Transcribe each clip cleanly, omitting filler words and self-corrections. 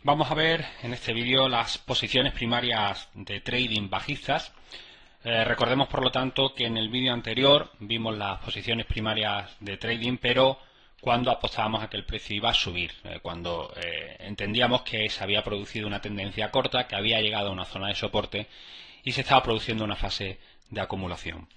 Vamos a ver en este vídeo las posiciones primarias de trading bajistas. Recordemos por lo tanto que en el vídeo anterior vimos las posiciones primarias de trading, pero cuando apostábamos a que el precio iba a subir, cuando entendíamos que se había producido una tendencia corta, que había llegado a una zona de soporte y se estaba produciendo una fase de acumulación.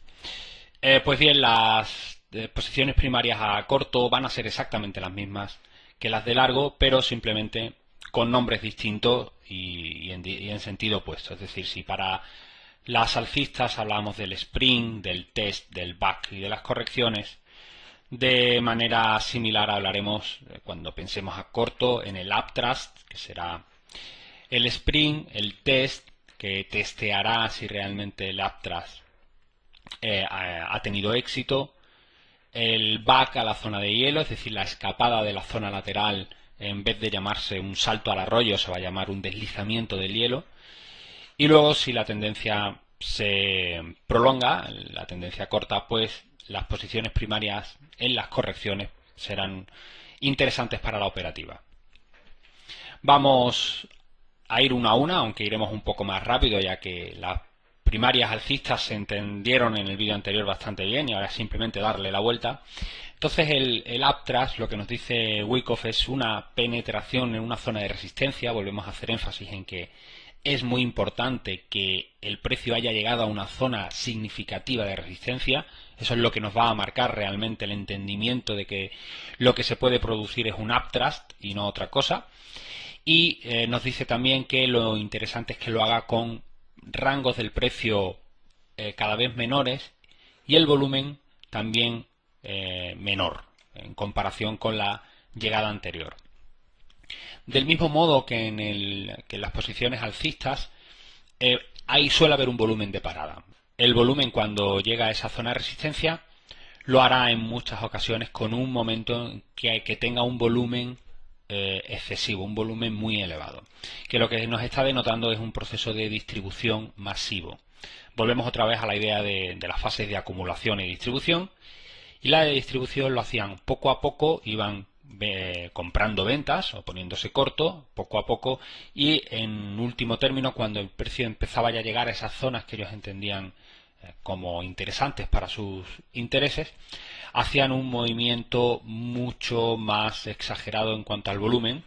Pues bien, las posiciones primarias a corto van a ser exactamente las mismas que las de largo, pero simplemente con nombres distintos y en sentido opuesto. Es decir, si para las alcistas hablamos del sprint, del test, del back y de las correcciones, de manera similar hablaremos cuando pensemos a corto en el uptrust, que será el sprint, el test, que testeará si realmente el uptrust ha tenido éxito, el back a la zona de hielo, es decir, la escapada de la zona lateral, en vez de llamarse un salto al arroyo, se va a llamar un deslizamiento del hielo. Y luego, si la tendencia se prolonga, la tendencia corta, pues las posiciones primarias en las correcciones serán interesantes para la operativa. Vamos a ir una a una, aunque iremos un poco más rápido, ya que las primarias alcistas se entendieron en el vídeo anterior bastante bien y ahora es simplemente darle la vuelta. Entonces el uptrust, lo que nos dice Wyckoff, es una penetración en una zona de resistencia. Volvemos a hacer énfasis en que es muy importante que el precio haya llegado a una zona significativa de resistencia. Eso es lo que nos va a marcar realmente el entendimiento de que lo que se puede producir es un uptrust y no otra cosa. Y nos dice también que lo interesante es que lo haga con rangos del precio cada vez menores y el volumen también menor en comparación con la llegada anterior. Del mismo modo que en las posiciones alcistas, ahí suele haber un volumen de parada. El volumen, cuando llega a esa zona de resistencia, lo hará en muchas ocasiones con un momento en que tenga un volumen excesivo, un volumen muy elevado, que lo que nos está denotando es un proceso de distribución masivo. Volvemos otra vez a la idea de las fases de acumulación y distribución, y la de distribución lo hacían poco a poco, iban comprando ventas o poniéndose corto poco a poco, y en último término, cuando el precio empezaba ya a llegar a esas zonas que ellos entendían como interesantes para sus intereses, hacían un movimiento mucho más exagerado en cuanto al volumen,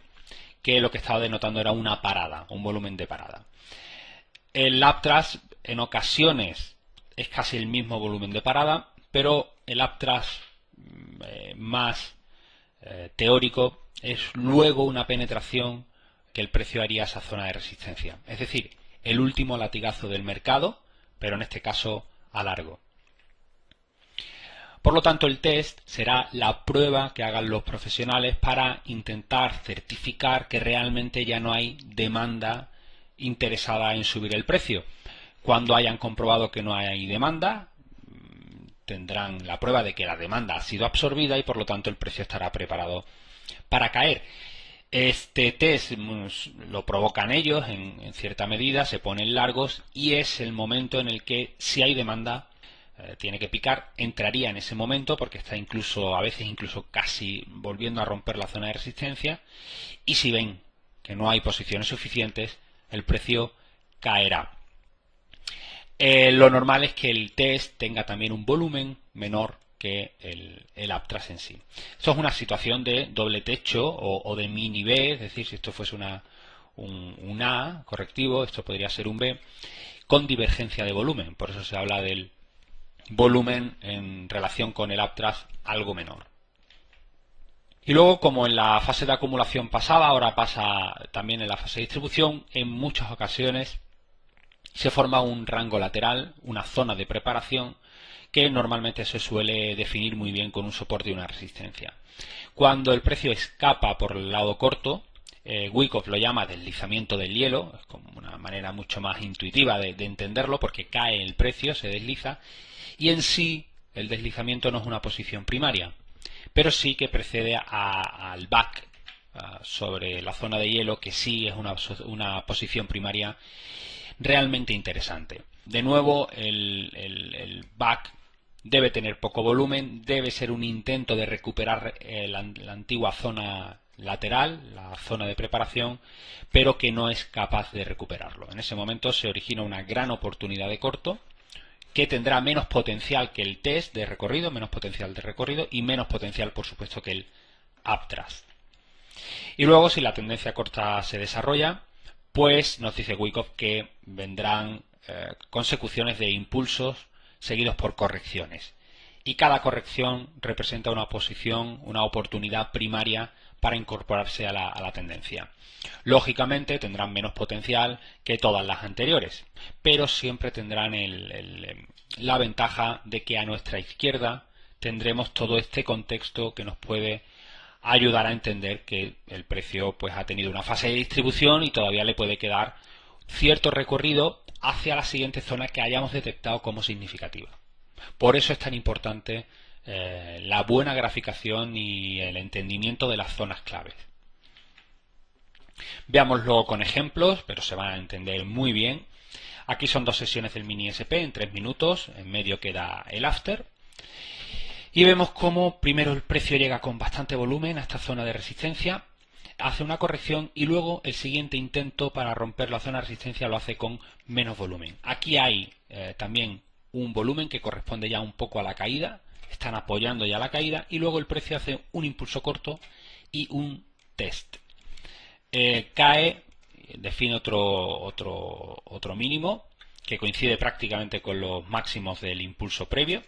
que lo que estaba denotando era una parada, un volumen de parada. El uptrust en ocasiones es casi el mismo volumen de parada, pero el uptrust más teórico es luego una penetración que el precio haría a esa zona de resistencia. Es decir, el último latigazo del mercado, pero en este caso a largo. Por lo tanto, el test será la prueba que hagan los profesionales para intentar certificar que realmente ya no hay demanda interesada en subir el precio. Cuando hayan comprobado que no hay demanda, tendrán la prueba de que la demanda ha sido absorbida y por lo tanto el precio estará preparado para caer. Este test lo provocan ellos en cierta medida, se ponen largos y es el momento en el que, si hay demanda, tiene que picar, entraría en ese momento porque está a veces incluso casi volviendo a romper la zona de resistencia, y si ven que no hay posiciones suficientes, el precio caerá. Lo normal es que el test tenga también un volumen menor que el uptrust en sí. Esto es una situación de doble techo o de mini B, es decir, si esto fuese un A correctivo, esto podría ser un B, con divergencia de volumen. Por eso se habla del volumen en relación con el uptrust algo menor. Y luego, como en la fase de acumulación pasaba, ahora pasa también en la fase de distribución, en muchas ocasiones se forma un rango lateral, una zona de preparación, que normalmente se suele definir muy bien con un soporte y una resistencia. Cuando el precio escapa por el lado corto, Wyckoff lo llama deslizamiento del hielo, es como una manera mucho más intuitiva de entenderlo, porque cae el precio, se desliza, y en sí el deslizamiento no es una posición primaria, pero sí que precede al back sobre la zona de hielo, que sí es una posición primaria realmente interesante. De nuevo, el back debe tener poco volumen, debe ser un intento de recuperar la antigua zona lateral, la zona de preparación, pero que no es capaz de recuperarlo. En ese momento se origina una gran oportunidad de corto que tendrá menos potencial que el test de recorrido, menos potencial de recorrido y menos potencial, por supuesto, que el upthrust. Y luego, si la tendencia corta se desarrolla, pues nos dice Wyckoff que vendrán consecuciones de impulsos seguidos por correcciones. Y cada corrección representa una posición, una oportunidad primaria para incorporarse a la tendencia. Lógicamente tendrán menos potencial que todas las anteriores, pero siempre tendrán la ventaja de que a nuestra izquierda tendremos todo este contexto que nos puede ayudar a entender que el precio pues ha tenido una fase de distribución y todavía le puede quedar cierto recorrido hacia la siguiente zona que hayamos detectado como significativa. Por eso es tan importante la buena graficación y el entendimiento de las zonas claves. Veámoslo con ejemplos, pero se van a entender muy bien. Aquí son dos sesiones del mini SP en 3 minutos, en medio queda el after. Y vemos cómo primero el precio llega con bastante volumen a esta zona de resistencia, hace una corrección y luego el siguiente intento para romper la zona de resistencia lo hace con menos volumen. Aquí hay también un volumen que corresponde ya un poco a la caída, están apoyando ya la caída y luego el precio hace un impulso corto y un test. Cae, define otro mínimo que coincide prácticamente con los máximos del impulso previo.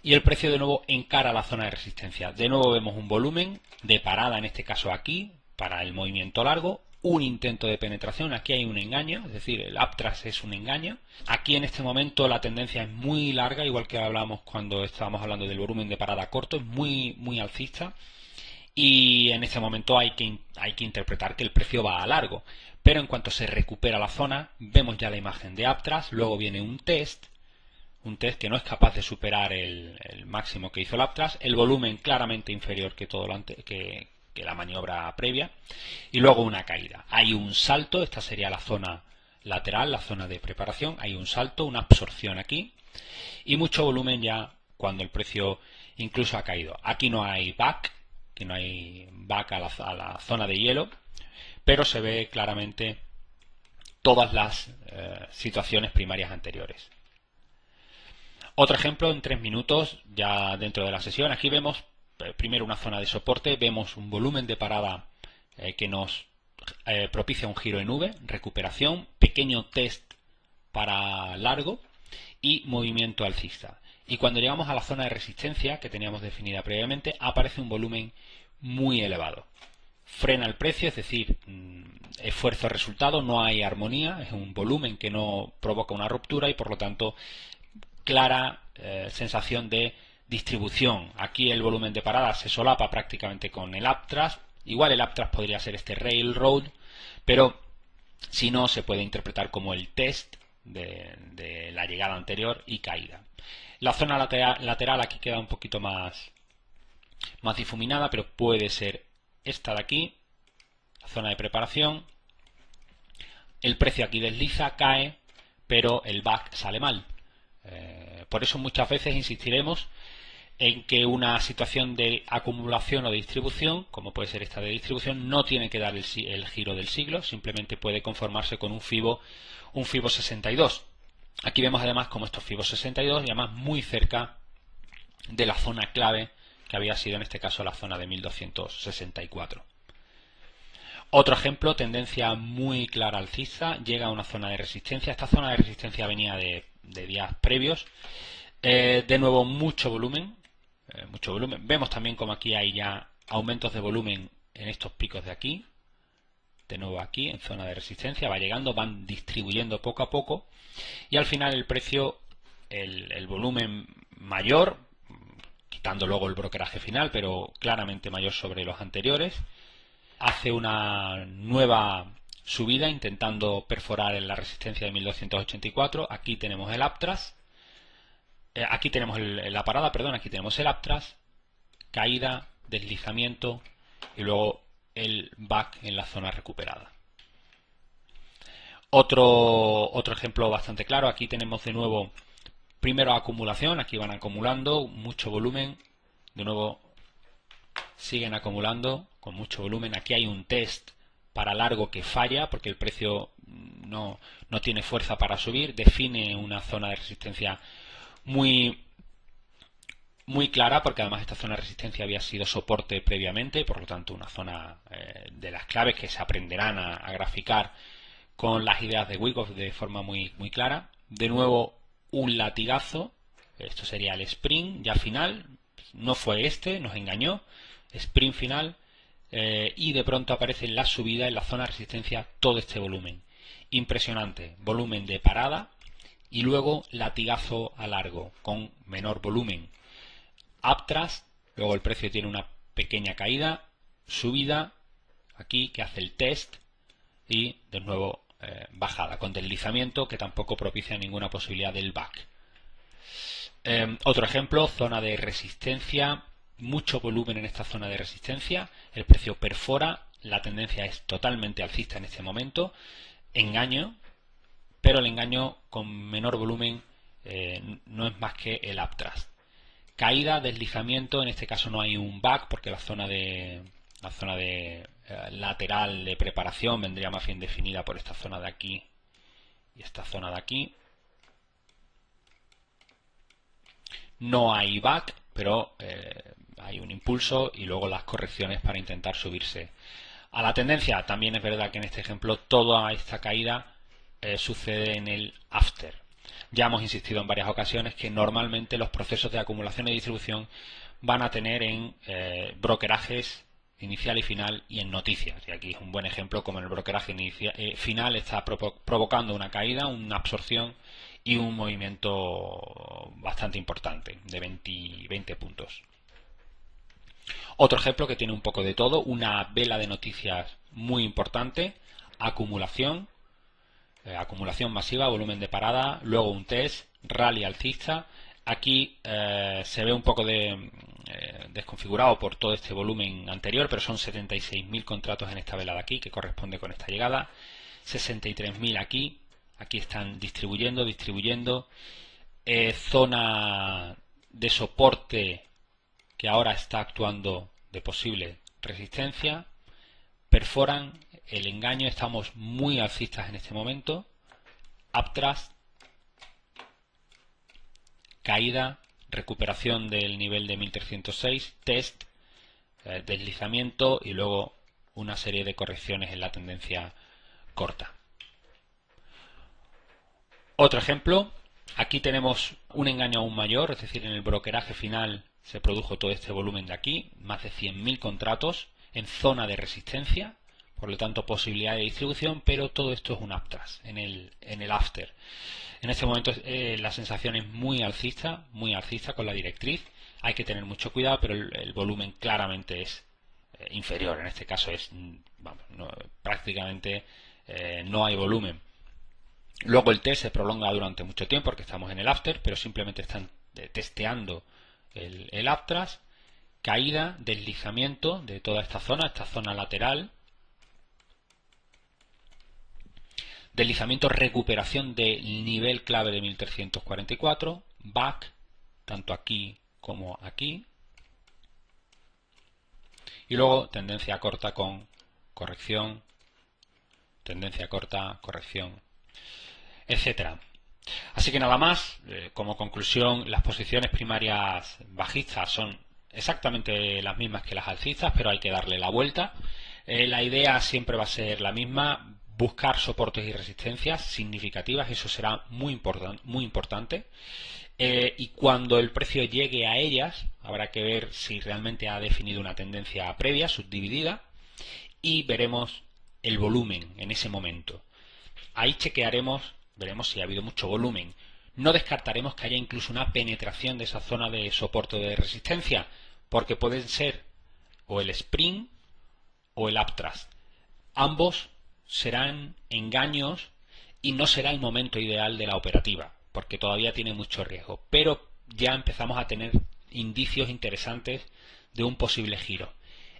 Y el precio de nuevo encara la zona de resistencia. De nuevo vemos un volumen de parada, en este caso aquí, para el movimiento largo. Un intento de penetración, aquí hay un engaño, es decir, el uptrust es un engaño. Aquí en este momento la tendencia es muy larga, igual que hablábamos cuando estábamos hablando del volumen de parada corto, es muy alcista. Y en este momento hay que interpretar que el precio va a largo. Pero en cuanto se recupera la zona, vemos ya la imagen de uptrust, luego viene un test que no es capaz de superar el máximo que hizo el uptrust, el volumen claramente inferior que que la maniobra previa, y luego una caída. Hay un salto, esta sería la zona lateral, la zona de preparación, hay un salto, una absorción aquí, y mucho volumen ya cuando el precio incluso ha caído. Aquí no hay back, que no hay back a la zona de hielo, pero se ve claramente todas las situaciones primarias anteriores. Otro ejemplo en 3 minutos ya dentro de la sesión. Aquí vemos primero una zona de soporte, vemos un volumen de parada que nos propicia un giro en V, recuperación, pequeño test para largo y movimiento alcista. Y cuando llegamos a la zona de resistencia que teníamos definida previamente, aparece un volumen muy elevado. Frena el precio, es decir, esfuerzo-resultado, no hay armonía, es un volumen que no provoca una ruptura y por lo tanto clara sensación de distribución. Aquí el volumen de parada se solapa prácticamente con el uptrust. Igual el uptrust podría ser este railroad, pero si no se puede interpretar como el test de la llegada anterior y caída. La zona lateral aquí queda un poquito más difuminada, pero puede ser esta de aquí, la zona de preparación. El precio aquí desliza, cae, pero el back sale mal. Por eso muchas veces insistiremos en que una situación de acumulación o de distribución, como puede ser esta de distribución, no tiene que dar el giro del siglo, simplemente puede conformarse con un FIBO 62. Aquí vemos además como estos FIBO 62 y además muy cerca de la zona clave que había sido en este caso la zona de 1264. Otro ejemplo, tendencia muy clara alcista, llega a una zona de resistencia. Esta zona de resistencia venía de días previos. De nuevo mucho volumen. Vemos también como aquí hay ya aumentos de volumen en estos picos de aquí. De nuevo aquí en zona de resistencia. Va llegando, van distribuyendo poco a poco. Y al final el precio, el volumen mayor, quitando luego el brokeraje final, pero claramente mayor sobre los anteriores. Hace una nueva subida intentando perforar en la resistencia de 1284. Aquí tenemos el uptrust. Aquí tenemos la parada, perdón, aquí tenemos el uptrust, caída, deslizamiento y luego el back en la zona recuperada. Otro ejemplo bastante claro, aquí tenemos de nuevo primero acumulación, aquí van acumulando mucho volumen, de nuevo siguen acumulando con mucho volumen. Aquí hay un test para largo que falla porque el precio no tiene fuerza para subir, define una zona de resistencia muy clara, porque además esta zona de resistencia había sido soporte previamente, por lo tanto una zona de las claves que se aprenderán a graficar con las ideas de Wyckoff de forma muy clara. De nuevo un latigazo, esto sería el sprint ya final, no fue este, nos engañó, sprint final, y de pronto aparece en la subida, en la zona de resistencia, todo este volumen. Impresionante, volumen de parada y luego latigazo a largo con menor volumen. Uptrust, luego el precio tiene una pequeña caída, subida, aquí que hace el test y de nuevo bajada con deslizamiento que tampoco propicia ninguna posibilidad del back. Otro ejemplo, zona de resistencia, mucho volumen en esta zona de resistencia, el precio perfora, la tendencia es totalmente alcista en este momento, engaño, pero el engaño con menor volumen no es más que el uptrust. Caída, deslizamiento, en este caso no hay un back porque la zona de lateral de preparación vendría más bien definida por esta zona de aquí y esta zona de aquí. No hay back, pero hay un impulso y luego las correcciones para intentar subirse a la tendencia. También es verdad que en este ejemplo toda esta caída sucede en el after. Ya hemos insistido en varias ocasiones que normalmente los procesos de acumulación y distribución van a tener en brokerajes inicial y final y en noticias. Y aquí es un buen ejemplo como el brokeraje final está provocando una caída, una absorción y un movimiento bastante importante de 20 puntos. Otro ejemplo que tiene un poco de todo, una vela de noticias muy importante, acumulación masiva, volumen de parada, luego un test, rally alcista. Aquí se ve un poco desconfigurado por todo este volumen anterior, pero son 76.000 contratos en esta vela de aquí, que corresponde con esta llegada. 63.000 aquí. Aquí están distribuyendo. Zona de soporte que ahora está actuando de posible resistencia. Perforan el engaño, estamos muy alcistas en este momento. Uptrust, caída, recuperación del nivel de 1306, test, deslizamiento y luego una serie de correcciones en la tendencia corta. Otro ejemplo, aquí tenemos un engaño aún mayor, es decir, en el brokeraje final se produjo todo este volumen de aquí, más de 100.000 contratos en zona de resistencia, por lo tanto posibilidad de distribución, pero todo esto es un uptrust en el after. En este momento la sensación es muy alcista con la directriz, hay que tener mucho cuidado, pero el volumen claramente es inferior, en este caso es prácticamente no hay volumen. Luego el test se prolonga durante mucho tiempo porque estamos en el after, pero simplemente están testeando el uptrust, caída, deslizamiento de toda esta zona lateral, deslizamiento, recuperación del nivel clave de 1344, back, tanto aquí como aquí, y luego tendencia corta con corrección, tendencia corta, corrección, etcétera. Así que nada más, como conclusión, las posiciones primarias bajistas son exactamente las mismas que las alcistas, pero hay que darle la vuelta. La idea siempre va a ser la misma, buscar soportes y resistencias significativas, eso será muy importante. Y cuando el precio llegue a ellas, habrá que ver si realmente ha definido una tendencia previa, subdividida, y veremos el volumen en ese momento. Ahí chequearemos, veremos si ha habido mucho volumen. No descartaremos que haya incluso una penetración de esa zona de soporte de resistencia, porque pueden ser o el sprint o el uptrust. Ambos serán engaños y no será el momento ideal de la operativa, porque todavía tiene mucho riesgo. Pero ya empezamos a tener indicios interesantes de un posible giro.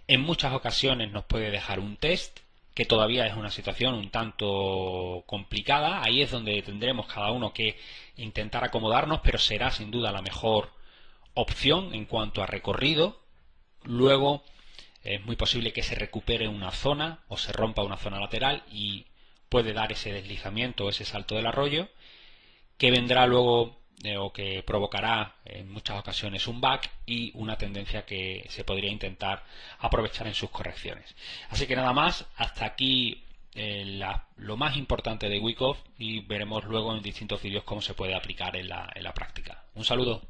En muchas ocasiones nos puede dejar un test, que todavía es una situación un tanto complicada. Ahí es donde tendremos cada uno que intentar acomodarnos, pero será sin duda la mejor opción en cuanto a recorrido. luego es muy posible que se recupere una zona o se rompa una zona lateral y puede dar ese deslizamiento o ese salto del arroyo que vendrá luego o que provocará en muchas ocasiones un back y una tendencia que se podría intentar aprovechar en sus correcciones. Así que nada más, hasta aquí lo más importante de Wyckoff y veremos luego en distintos vídeos cómo se puede aplicar en la práctica. Un saludo.